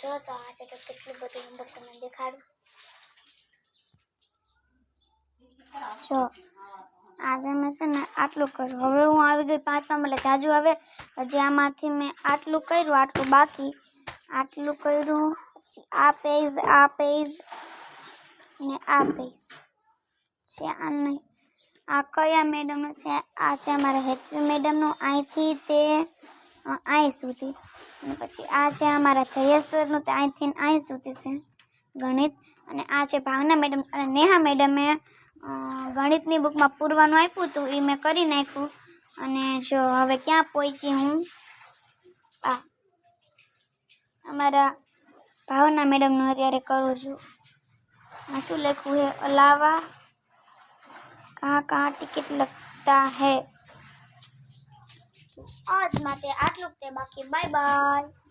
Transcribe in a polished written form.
છો તો આજે તો કેટલું બધું હોમવર્ક તમને દેખાડું જો આજે મેં છે ને આટલું કર્યું હવે હું આવી ગઈ 5માં એટલે જાજુ આવે હજી આમાંથી મેં આટલું કર્યું આટલું બાકી આટલું કર્યું પછી આ પેજ ને આ પેજ છે આ નહીં આ કયા મેડમનું છે આ છે અમારા હેતવી મેડમનું અહીંથી તે અહીં સુધી અને પછી આ છે અમારા જયેશ સરનું તે અહીંથી અહીં સુધી છે ગણિત અને આ છે ભાવના મેડમ અને નેહા મેડમે ગણિતની બુકમાં પૂરવાનું આપ્યું હતું એ મેં કરી નાખ્યું અને જો હવે ક્યાં પહોંચી હું આ અમારા ભાવના મેડમનું અત્યારે કરું છું આ શું લખવું હે અલાવા कहाँ टिकट लगता है आज माते आटलुक ते बाकी बाय बाय।